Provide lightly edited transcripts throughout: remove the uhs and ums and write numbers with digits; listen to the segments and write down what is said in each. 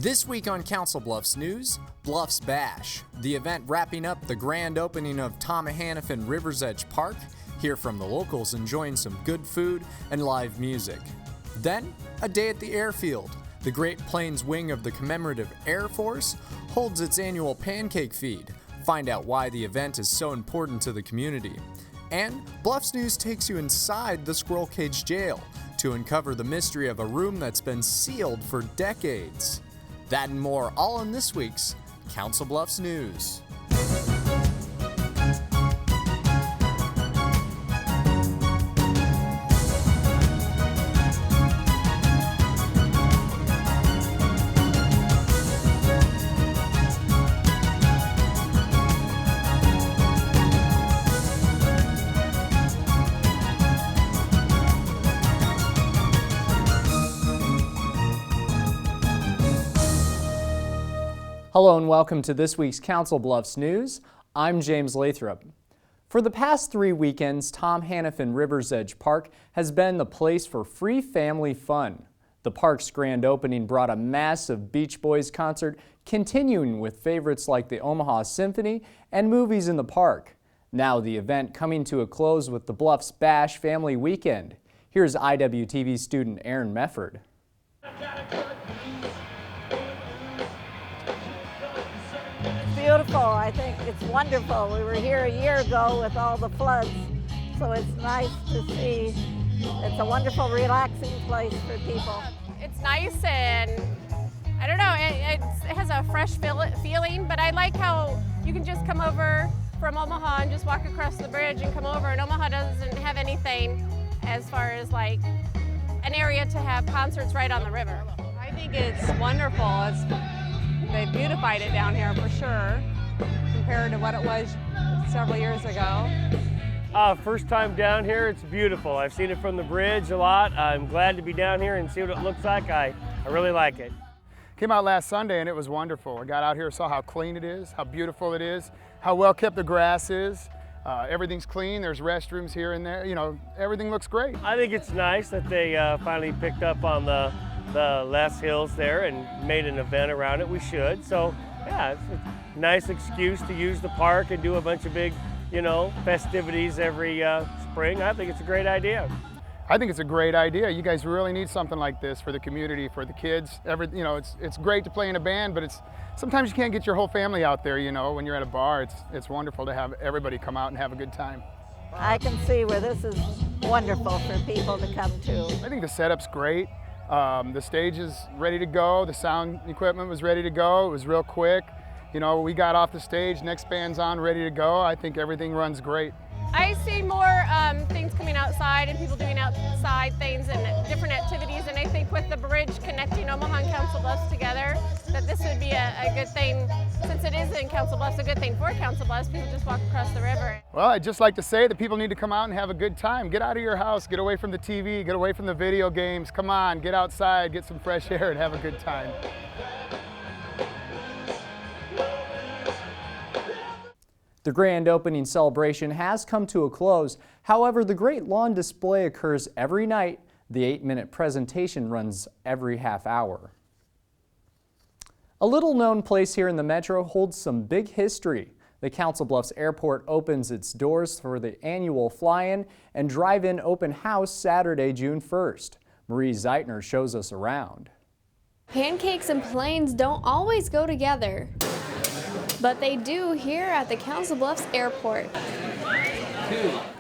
This week on Council Bluffs News, Bluffs Bash, the event wrapping up the grand opening of Tom Hannafin River's Edge Park. Hear from the locals enjoying some good food and live music. Then, a day at the airfield. The Great Plains wing of the Commemorative Air Force holds its annual pancake feed. Find out why the event is so important to the community. And Bluffs News takes you inside the Squirrel Cage Jail to uncover the mystery of a room that's been sealed for decades. That and more, all in this week's Council Bluffs News. Hello and welcome to this week's Council Bluffs News. I'm James Lathrop. For the past 3 weekends, Tom Hannafin River's Edge Park has been the place for free family fun. The park's grand opening brought a massive Beach Boys concert, continuing with favorites like the Omaha Symphony and movies in the park. Now the event coming to a close with the Bluffs Bash Family Weekend. Here's IWTV student Aaron Mefford. Beautiful. I think it's wonderful. We were here a year ago with all the floods, so it's nice to see. It's a wonderful, relaxing place for people. It's nice and I don't know, it has a fresh feeling, but I like how you can just come over from Omaha and just walk across the bridge and come over, and Omaha doesn't have anything as far as like an area to have concerts right on the river. I think it's wonderful. They've beautified it down here for sure, compared to what it was several years ago. First time down here, it's beautiful. I've seen it from the bridge a lot. I'm glad to be down here and see what it looks like. I really like it. Came out last Sunday and it was wonderful. I got out here, saw how clean it is, how beautiful it is, how well kept the grass is. Everything's clean, there's restrooms here and there, you know, everything looks great. I think it's nice that they finally picked up on the Les Hills there and made an event around it. We should. So yeah, it's a nice excuse to use the park and do a bunch of big, festivities every spring. I think it's a great idea. I think it's a great idea. You guys really need something like this for the community, for the kids. It's great to play in a band, but sometimes you can't get your whole family out there, when you're at a bar. It's wonderful to have everybody come out and have a good time. I can see where this is wonderful for people to come to. I think the setup's great. The stage is ready to go. The sound equipment was ready to go. It was real quick. We got off the stage, next band's on, ready to go. I think everything runs great. I see more things coming outside and people doing outside things and different activities, and I think with the bridge connecting Omaha and Council Bluffs together, that this would be a good thing. Since it is in Council Bluffs, a good thing for Council Bluffs. People just walk across the river. Well, I'd just like to say that people need to come out and have a good time. Get out of your house, get away from the TV, get away from the video games. Come on, get outside, get some fresh air and have a good time. The grand opening celebration has come to a close. However, the Great Lawn Display occurs every night. The 8-minute presentation runs every half hour. A little-known place here in the metro holds some big history. The Council Bluffs Airport opens its doors for the annual fly-in and drive-in open house Saturday, June 1st. Marie Zeitner shows us around. Pancakes and planes don't always go together, but they do here at the Council Bluffs Airport.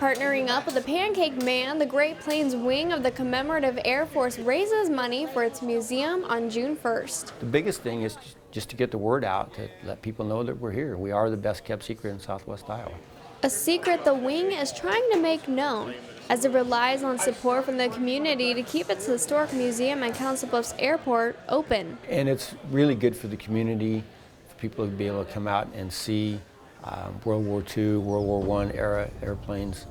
Partnering up with the Pancake Man, the Great Plains wing of the Commemorative Air Force raises money for its museum on June 1st. The biggest thing is just to get the word out, to let people know that we're here. We are the best kept secret in Southwest Iowa. A secret the wing is trying to make known, as it relies on support from the community to keep its historic museum at Council Bluffs Airport open. And it's really good for the community, for people to be able to come out and see World War II, World War I era airplanes,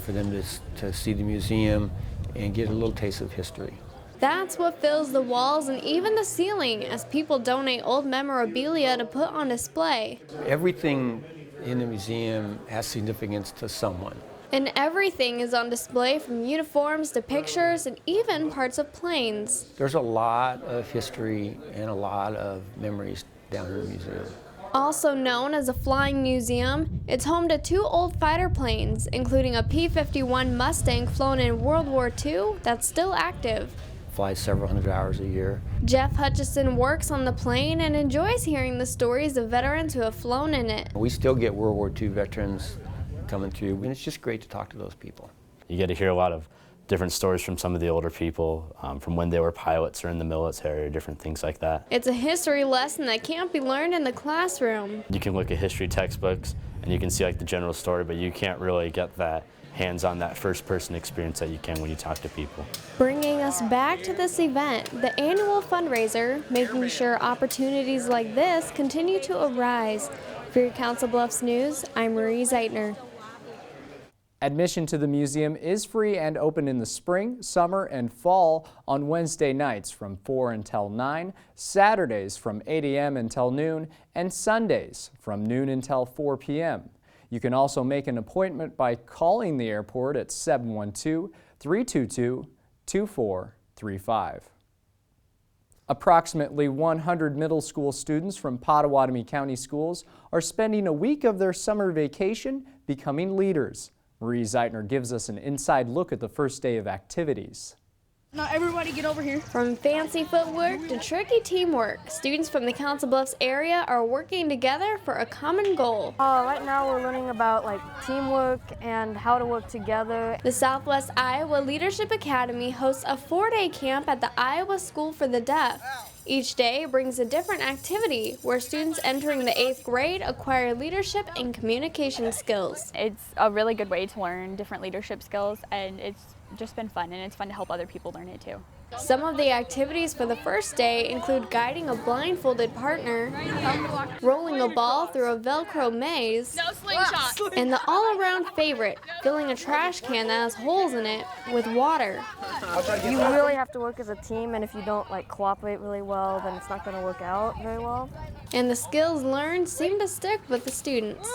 for them to see the museum and get a little taste of history. That's what fills the walls and even the ceiling as people donate old memorabilia to put on display. Everything in the museum has significance to someone. And everything is on display from uniforms to pictures and even parts of planes. There's a lot of history and a lot of memories down in the museum. Also known as a flying museum, it's home to 2 old fighter planes, including a P-51 Mustang flown in World War II that's still active. Flies several hundred hours a year. Jeff Hutchison works on the plane and enjoys hearing the stories of veterans who have flown in it. We still get World War II veterans coming through, and it's just great to talk to those people. You get to hear a lot of different stories from some of the older people, from when they were pilots or in the military, different things like that. It's a history lesson that can't be learned in the classroom. You can look at history textbooks and you can see like the general story, but you can't really get that hands-on, that first-person experience that you can when you talk to people. Bringing us back to this event, the annual fundraiser, making sure opportunities like this continue to arise. For your Council Bluffs News, I'm Marie Zeitner. Admission to the museum is free and open in the spring, summer, and fall on Wednesday nights from 4 until 9, Saturdays from 8 a.m. until noon, and Sundays from noon until 4 p.m. You can also make an appointment by calling the airport at 712-322-2435. Approximately 100 middle school students from Pottawatomie County Schools are spending a week of their summer vacation becoming leaders. Marie Zeitner gives us an inside look at the first day of activities. Now everybody get over here. From fancy footwork to tricky teamwork, students from the Council Bluffs area are working together for a common goal. Right now we're learning about teamwork and how to work together. The Southwest Iowa Leadership Academy hosts a 4-day camp at the Iowa School for the Deaf. Each day brings a different activity where students entering the 8th grade acquire leadership and communication skills. It's a really good way to learn different leadership skills, and it's just been fun, and it's fun to help other people learn it too. Some of the activities for the first day include guiding a blindfolded partner, rolling a ball through a Velcro maze, and the all-around favorite, filling a trash can that has holes in it with water. You really have to work as a team, and if you don't cooperate really well, then it's not going to work out very well. And the skills learned seem to stick with the students.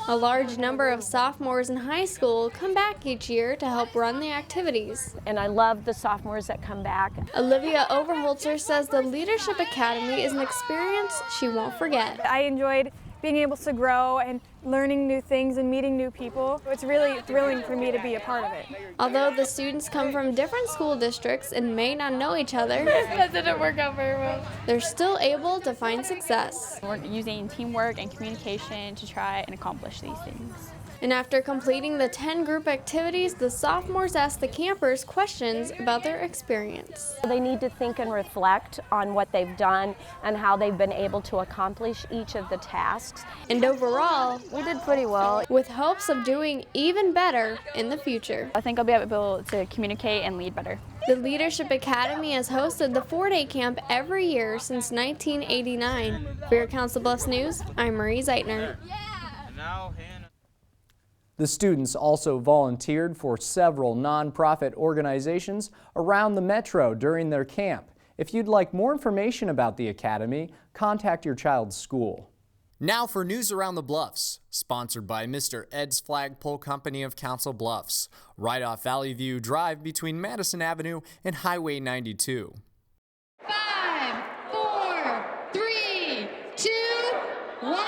A large number of sophomores in high school come back each year to help run the activities. And I love the sophomores that come back. Olivia Overholzer says the Leadership Academy is an experience she won't forget. I enjoyed being able to grow and learning new things and meeting new people. It's really thrilling for me to be a part of it. Although the students come from different school districts and may not know each other, that didn't work out very well. They're still able to find success. We're using teamwork and communication to try and accomplish these things. And after completing the 10 group activities, the sophomores asked the campers questions about their experience. They need to think and reflect on what they've done and how they've been able to accomplish each of the tasks. And overall, we did pretty well, with hopes of doing even better in the future. I think I'll be able to communicate and lead better. The Leadership Academy has hosted the 4-day camp every year since 1989. For your Council Bluffs News, I'm Marie Zeitner. The students also volunteered for several nonprofit organizations around the metro during their camp. If you'd like more information about the Academy, contact your child's school. Now for news around the Bluffs, sponsored by Mr. Ed's Flagpole Company of Council Bluffs, right off Valley View Drive between Madison Avenue and Highway 92. 5, 4, 3, 2, 1.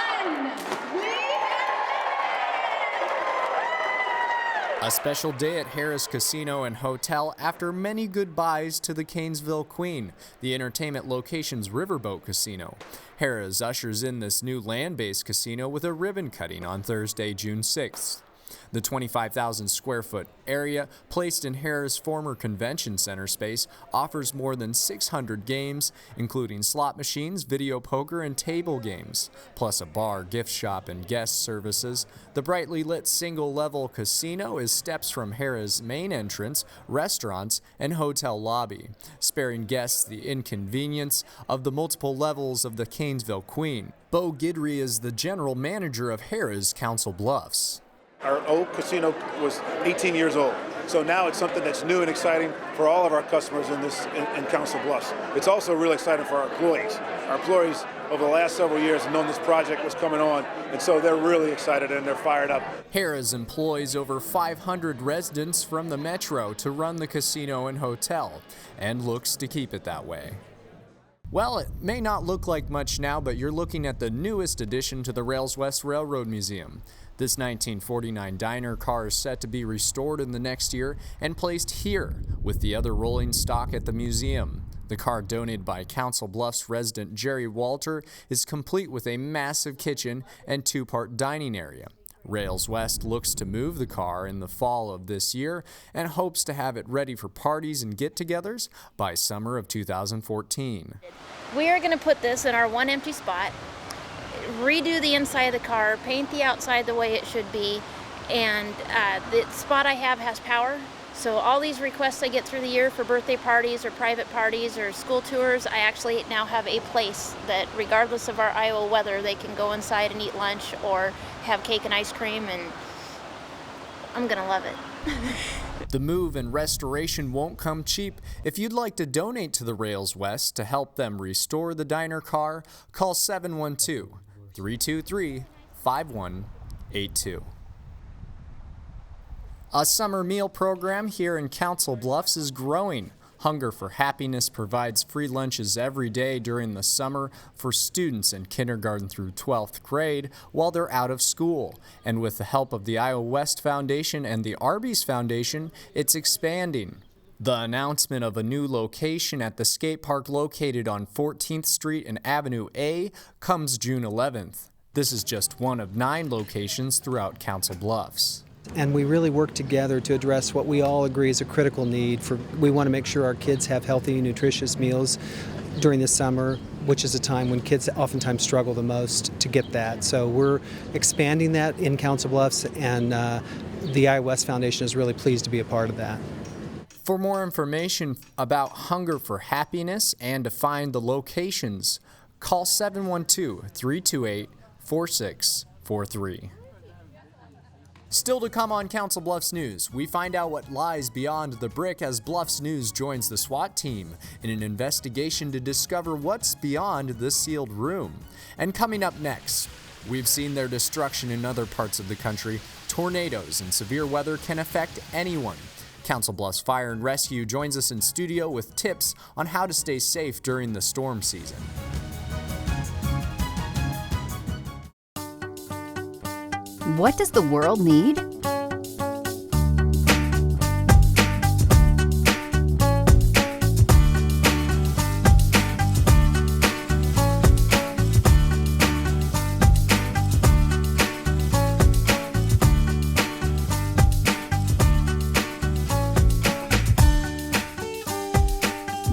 A special day at Harrah's Casino and Hotel after many goodbyes to the Canesville Queen, the entertainment location's riverboat casino. Harrah's ushers in this new land-based casino with a ribbon cutting on Thursday, June 6th. The 25,000 square foot area, placed in Harrah's former convention center space, offers more than 600 games, including slot machines, video poker, and table games, plus a bar, gift shop, and guest services. The brightly lit single-level casino is steps from Harrah's main entrance, restaurants, and hotel lobby, sparing guests the inconvenience of the multiple levels of the Canesville Queen. Bo Guidry is the general manager of Harrah's Council Bluffs. Our old casino was 18 years old, so now it's something that's new and exciting for all of our customers in Council Bluffs. It's also really exciting for our employees. Our employees over the last several years and known this project was coming on, and so they're really excited and they're fired up. Harrah's employs over 500 residents from the metro to run the casino and hotel, and looks to keep it that way. Well, it may not look like much now, but you're looking at the newest addition to the Rails West Railroad Museum. This 1949 diner car is set to be restored in the next year and placed here with the other rolling stock at the museum. The car, donated by Council Bluffs resident Jerry Walter, is complete with a massive kitchen and two-part dining area. Rails West looks to move the car in the fall of this year and hopes to have it ready for parties and get-togethers by summer of 2014. We are going to put this in our one empty spot, redo the inside of the car, paint the outside the way it should be, and the spot I have has power. So all these requests I get through the year for birthday parties or private parties or school tours, I actually now have a place that regardless of our Iowa weather, they can go inside and eat lunch or have cake and ice cream, and I'm gonna love it. The move and restoration won't come cheap. If you'd like to donate to the Rails West to help them restore the diner car, call 712-323-5182. A summer meal program here in Council Bluffs is growing. Hunger for Happiness provides free lunches every day during the summer for students in kindergarten through 12th grade while they're out of school. And with the help of the Iowa West Foundation and the Arby's Foundation, it's expanding. The announcement of a new location at the skate park located on 14th Street and Avenue A comes June 11th. This is just one of 9 locations throughout Council Bluffs. And we really work together to address what we all agree is a critical need. We want to make sure our kids have healthy, nutritious meals during the summer, which is a time when kids oftentimes struggle the most to get that. So we're expanding that in Council Bluffs, and the Iowa West Foundation is really pleased to be a part of that. For more information about Hunger for Happiness and to find the locations, call 712-328-4643. Still to come on Council Bluffs News, we find out what lies beyond the brick as Bluffs News joins the SWAT team in an investigation to discover what's beyond the sealed room. And coming up next, we've seen their destruction in other parts of the country. Tornadoes and severe weather can affect anyone. Council Bluffs Fire and Rescue joins us in studio with tips on how to stay safe during the storm season. What does the world need?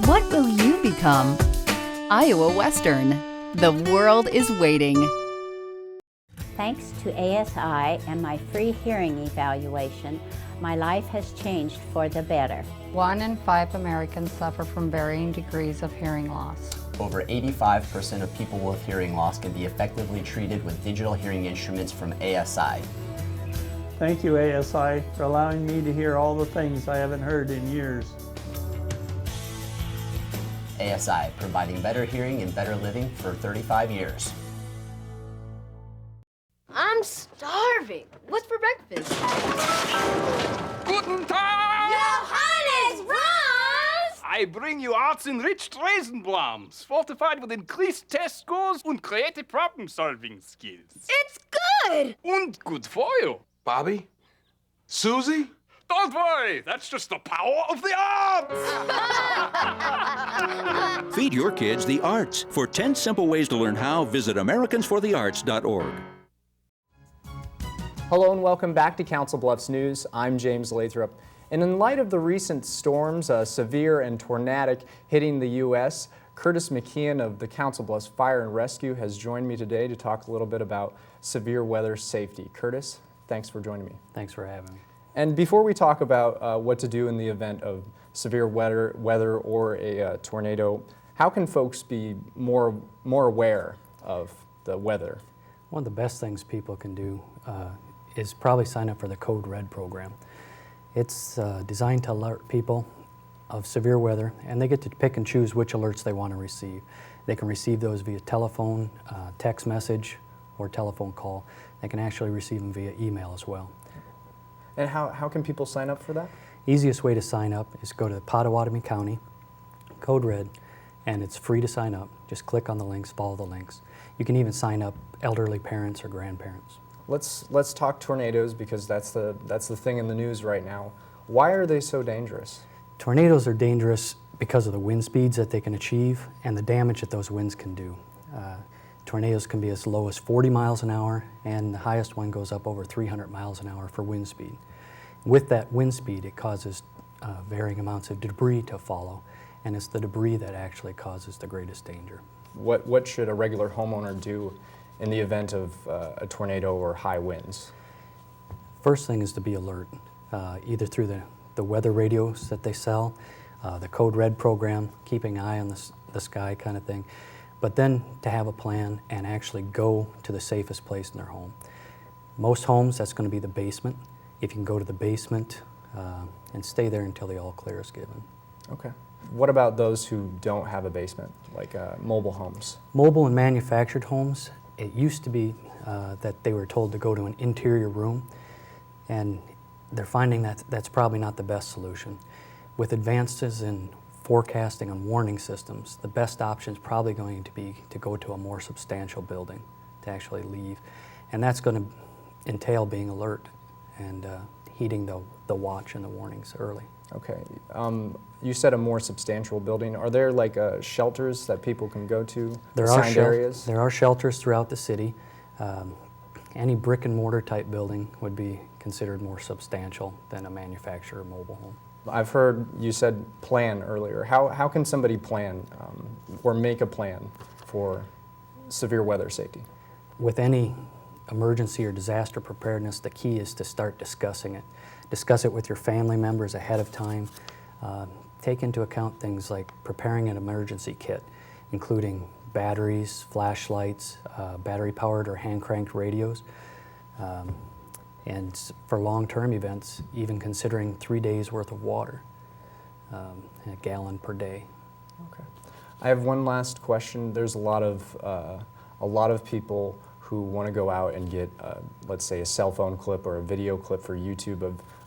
What will you become? Iowa Western. The world is waiting. Thanks to ASI and my free hearing evaluation, my life has changed for the better. 1 in 5 Americans suffer from varying degrees of hearing loss. Over 85% of people with hearing loss can be effectively treated with digital hearing instruments from ASI. Thank you, ASI, for allowing me to hear all the things I haven't heard in years. ASI, providing better hearing and better living for 35 years. I'm starving. What's for breakfast? Guten Tag! Johannes, Ross! I bring you arts-enriched Raisinblums, fortified with increased test scores and creative problem-solving skills. It's good! And good for you. Bobby? Susie? Don't worry, that's just the power of the arts! Feed your kids the arts. For 10 simple ways to learn how, visit americansforthearts.org. Hello and welcome back to Council Bluffs News. I'm James Lathrop. And in light of the recent storms, severe and tornadic, hitting the U.S., Curtis McKeon of the Council Bluffs Fire and Rescue has joined me today to talk a little bit about severe weather safety. Curtis, thanks for joining me. Thanks for having me. And before we talk about what to do in the event of severe weather or a tornado, how can folks be more aware of the weather? One of the best things people can do is probably sign up for the Code Red program. It's designed to alert people of severe weather, and they get to pick and choose which alerts they want to receive. They can receive those via telephone, text message, or telephone call. They can actually receive them via email as well. And how can people sign up for that? Easiest way to sign up is go to Pottawatomie County, Code Red, and it's free to sign up. Just click on the links, follow the links. You can even sign up elderly parents or grandparents. Let's talk tornadoes, because that's the thing in the news right now. Why are they so dangerous? Tornadoes are dangerous because of the wind speeds that they can achieve and the damage that those winds can do. Tornadoes can be as low as 40 miles an hour, and the highest one goes up over 300 miles an hour for wind speed. With that wind speed, it causes varying amounts of debris to follow, and it's the debris that actually causes the greatest danger. What should a regular homeowner do in the event of a tornado or high winds? First thing is to be alert, either through the weather radios that they sell, the Code Red program, keeping an eye on the sky kind of thing, but then to have a plan and actually go to the safest place in their home. Most homes, that's going to be the basement. If you can go to the basement and stay there until the all clear is given. Okay. What about those who don't have a basement, like mobile homes? Mobile and manufactured homes, it used to be that they were told to go to an interior room, and they're finding that that's probably not the best solution. With advances in forecasting and warning systems, the best option is probably going to be to go to a more substantial building to actually leave. And that's going to entail being alert and heeding the watch and the warnings early. Okay. You said a more substantial building. Are there like shelters that people can go to, assigned areas? There are shelters throughout the city. Any brick and mortar type building would be considered more substantial than a manufacturer mobile home. I've heard you said plan earlier. How can somebody plan or make a plan for severe weather safety? With any emergency or disaster preparedness, the key is to start discussing it. Discuss it with your family members ahead of time. Take into account things like preparing an emergency kit, including batteries, flashlights, battery-powered or hand-cranked radios, and for long-term events, even considering 3 days worth of water, a gallon per day. Okay. I have one last question. There's a lot of people who want to go out and get, let's say, a cell phone clip or a video clip for YouTube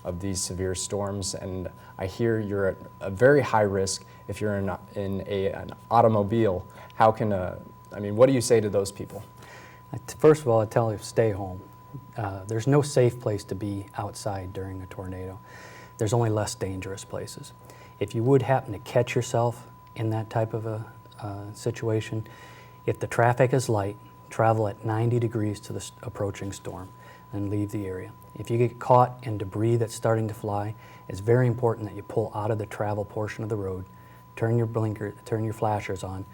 of these severe storms, and I hear you're at a very high risk if you're in an automobile. How can, what do you say to those people? First of all, I tell them stay home. There's no safe place to be outside during a tornado. There's only less dangerous places. If you would happen to catch yourself in that type of a situation, if the traffic is light, travel at 90 degrees to the approaching storm and leave the area. If you get caught in debris that's starting to fly, it's very important that you pull out of the travel portion of the road, turn your flashers on,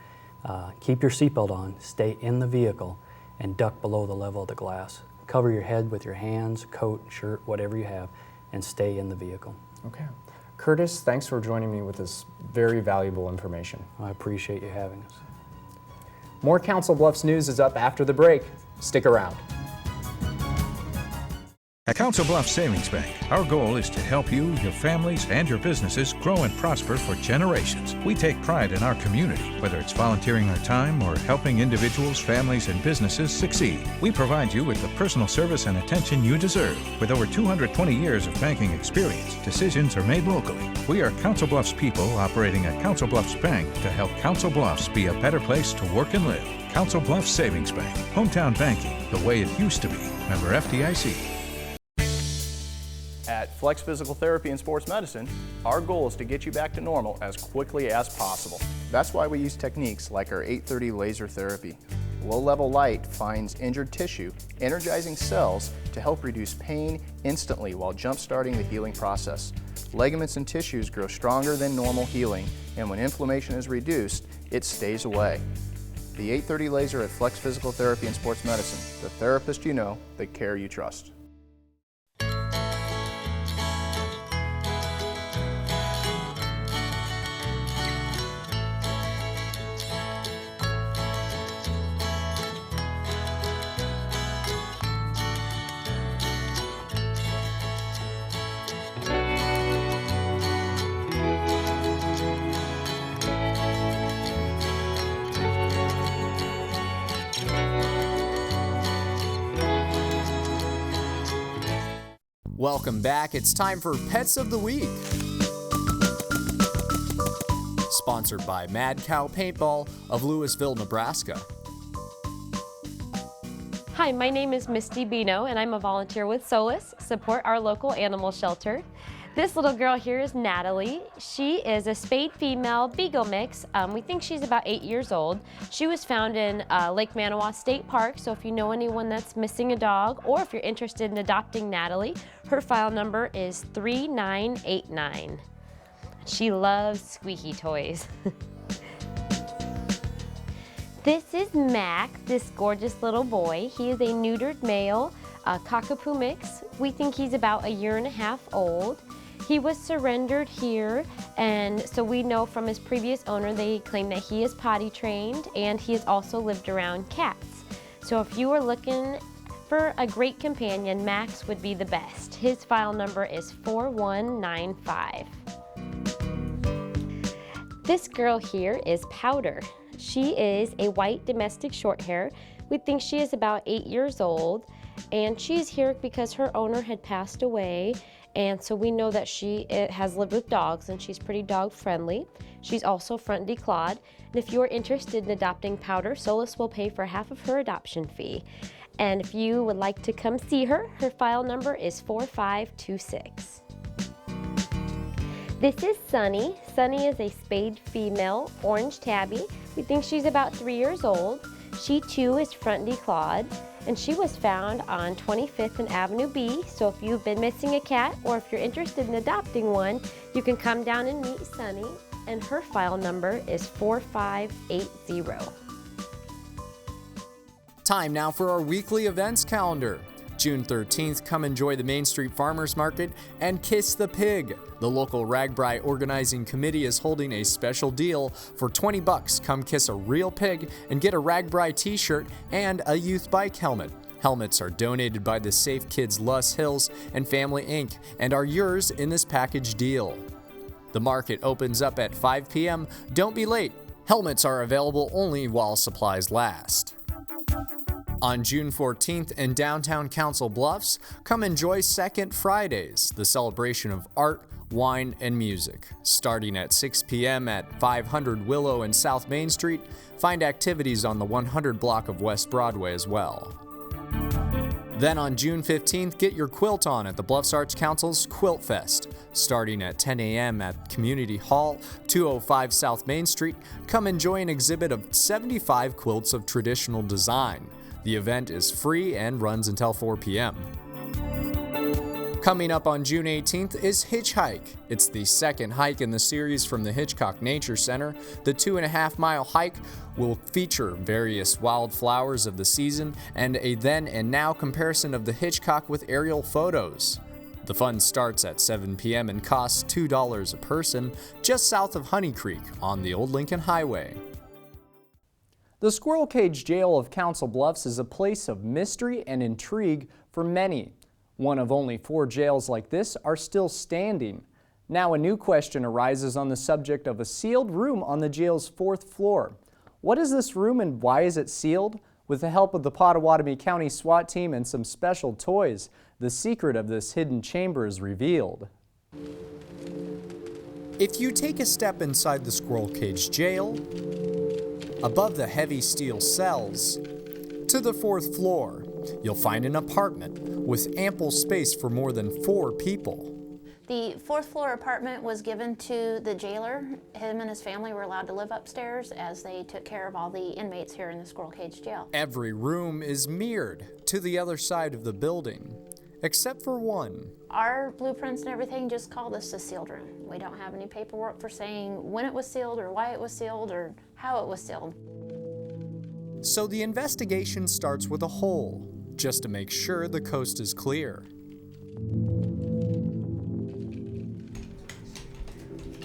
keep your seatbelt on, stay in the vehicle, and duck below the level of the glass. Cover your head with your hands, coat, shirt, whatever you have, and stay in the vehicle. Okay. Curtis, thanks for joining me with this very valuable information. I appreciate you having us. More Council Bluffs news is up after the break. Stick around. At Council Bluffs Savings Bank, our goal is to help you, your families, and your businesses grow and prosper for generations. We take pride in our community, whether it's volunteering our time or helping individuals, families, and businesses succeed. We provide you with the personal service and attention you deserve. With over 220 years of banking experience, decisions are made locally. We are Council Bluffs people operating at Council Bluffs Bank to help Council Bluffs be a better place to work and live. Council Bluffs Savings Bank, hometown banking the way it used to be. Member FDIC. At Flex Physical Therapy and Sports Medicine, our goal is to get you back to normal as quickly as possible. That's why we use techniques like our 830 laser therapy. Low-level light finds injured tissue, energizing cells to help reduce pain instantly while jump-starting the healing process. Ligaments and tissues grow stronger than normal healing, and when inflammation is reduced, it stays away. The 830 laser at Flex Physical Therapy and Sports Medicine, the therapist you know, the care you trust. Welcome back. It's time for Pets of the Week. Sponsored by Mad Cow Paintball of Louisville, Nebraska. Hi, my name is Misty Bino, and I'm a volunteer with Solus, support our local animal shelter. This little girl here is Natalie. She is a spayed female beagle mix. We think she's about 8 years old. She was found in Lake Manawa State Park, so if you know anyone that's missing a dog, or if you're interested in adopting Natalie, her file number is 3989. She loves squeaky toys. This is Mac, this gorgeous little boy. He is a neutered male cockapoo mix. We think he's about 1.5 years old. He was surrendered here, and so we know from his previous owner they claim that he is potty trained, and he has also lived around cats. So if you are looking for a great companion, Max would be the best. His file number is 4195. This girl here is Powder. She is a white domestic shorthair. We think she is about 8 years old, and she's here because her owner had passed away, and so we know that she has lived with dogs and she's pretty dog friendly. She's also front declawed, and if you are interested in adopting Powder, Solus will pay for half of her adoption fee. And if you would like to come see her, her file number is 4526. This is Sunny. Sunny is a spayed female orange tabby. We think she's about 3 years old. She too is front declawed, and she was found on 25th and Avenue B. So if you've been missing a cat, or if you're interested in adopting one, you can come down and meet Sunny, and her file number is 4580. Time now for our weekly events calendar. June 13th, come enjoy the Main Street Farmers Market and Kiss the Pig. The local Ragbri organizing committee is holding a special deal. For $20, come kiss a real pig and get a Ragbri t-shirt and a youth bike helmet. Helmets are donated by the Safe Kids Luss Hills and Family Inc. and are yours in this package deal. The market opens up at 5 p.m. Don't be late. Helmets are available only while supplies last. On June 14th in downtown Council Bluffs, come enjoy Second Fridays, the celebration of art, wine, and music. Starting at 6 p.m. at 500 Willow and South Main Street, find activities on the 100 block of West Broadway as well. Then on June 15th, get your quilt on at the Bluffs Arts Council's Quilt Fest. Starting at 10 a.m. at Community Hall, 205 South Main Street, come enjoy an exhibit of 75 quilts of traditional design. The event is free and runs until 4 p.m. Coming up on June 18th is Hitchhike. It's the second hike in the series from the Hitchcock Nature Center. The 2.5-mile hike will feature various wildflowers of the season and a then and now comparison of the Hitchcock with aerial photos. The fun starts at 7 p.m. and costs $2 a person, just south of Honey Creek on the Old Lincoln Highway. The Squirrel Cage Jail of Council Bluffs is a place of mystery and intrigue for many. One of only 4 jails like this are still standing. Now a new question arises on the subject of a sealed room on the jail's 4th floor. What is this room and why is it sealed? With the help of the Pottawatomie County SWAT team and some special toys, the secret of this hidden chamber is revealed. If you take a step inside the Squirrel Cage Jail, above the heavy steel cells, to the 4th floor, you'll find an apartment with ample space for more than 4 people. The 4th floor apartment was given to the jailer. Him and his family were allowed to live upstairs as they took care of all the inmates here in the Squirrel Cage Jail. Every room is mirrored to the other side of the building, except for one. Our blueprints and everything just call this a sealed room. We don't have any paperwork for saying when it was sealed or why it was sealed or how it was sealed. So the investigation starts with a hole, just to make sure the coast is clear.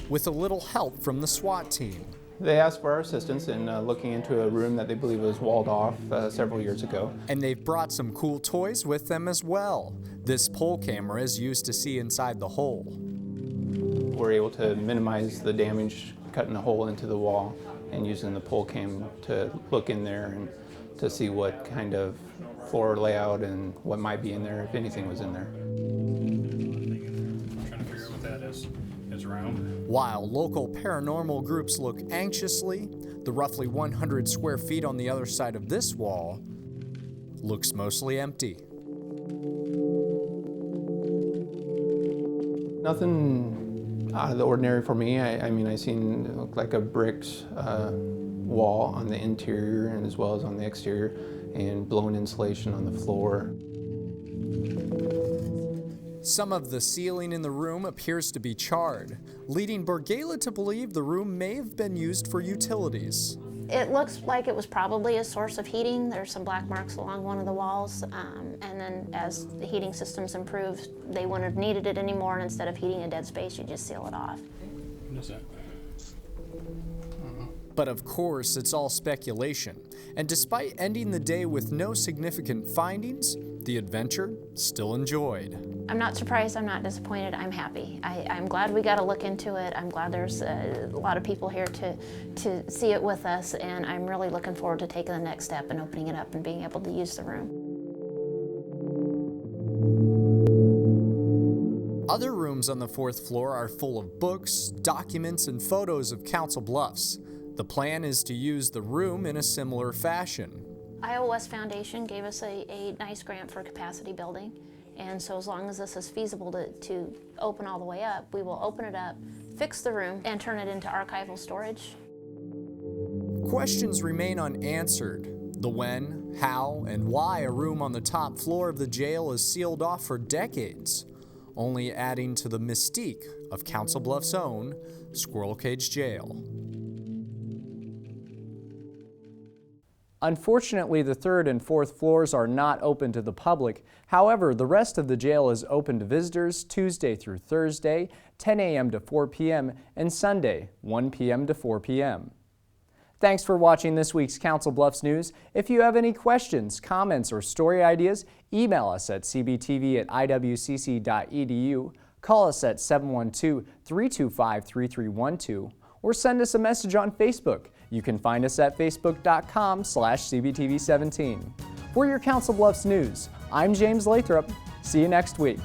With a little help from the SWAT team. They asked for our assistance in looking into a room that they believe was walled off several years ago. And they've brought some cool toys with them as well. This pole camera is used to see inside the hole. We're able to minimize the damage, cutting a hole into the wall and using the pole cam to look in there and to see what kind of floor layout and what might be in there, if anything was in there. is round. While local paranormal groups look anxiously, the roughly 100 square feet on the other side of this wall looks mostly empty. Nothing out of the ordinary for me. I mean, I seen it looked like a bricks wall on the interior and as well as on the exterior, and blown insulation on the floor. Some of the ceiling in the room appears to be charred, leading Bergala to believe the room may have been used for utilities. It looks like it was probably a source of heating. There's some black marks along one of the walls, and then as the heating systems improved, they wouldn't have needed it anymore, and instead of heating a dead space, you just seal it off. What is that? But of course, it's all speculation, and despite ending the day with no significant findings, the adventure still enjoyed. I'm not surprised, I'm not disappointed, I'm happy. I'm glad we got to look into it. I'm glad there's a lot of people here to see it with us, and I'm really looking forward to taking the next step and opening it up and being able to use the room. Other rooms on the 4th floor are full of books, documents, and photos of Council Bluffs. The plan is to use the room in a similar fashion. Iowa West Foundation gave us a nice grant for capacity building, and so as long as this is feasible to open all the way up, we will open it up, fix the room, and turn it into archival storage. Questions remain unanswered. The when, how, and why a room on the top floor of the jail is sealed off for decades, only adding to the mystique of Council Bluffs' own Squirrel Cage Jail. Unfortunately, the 3rd and 4th floors are not open to the public. However, the rest of the jail is open to visitors Tuesday through Thursday, 10 a.m. to 4 p.m., and Sunday, 1 p.m. to 4 p.m. Thanks for watching this week's Council Bluffs News. If you have any questions, comments, or story ideas, email us at cbtv@iwcc.edu, call us at 712-325-3312, or send us a message on Facebook. You can find us at facebook.com/cbtv17. For your Council Bluffs News, I'm James Lathrop. See you next week.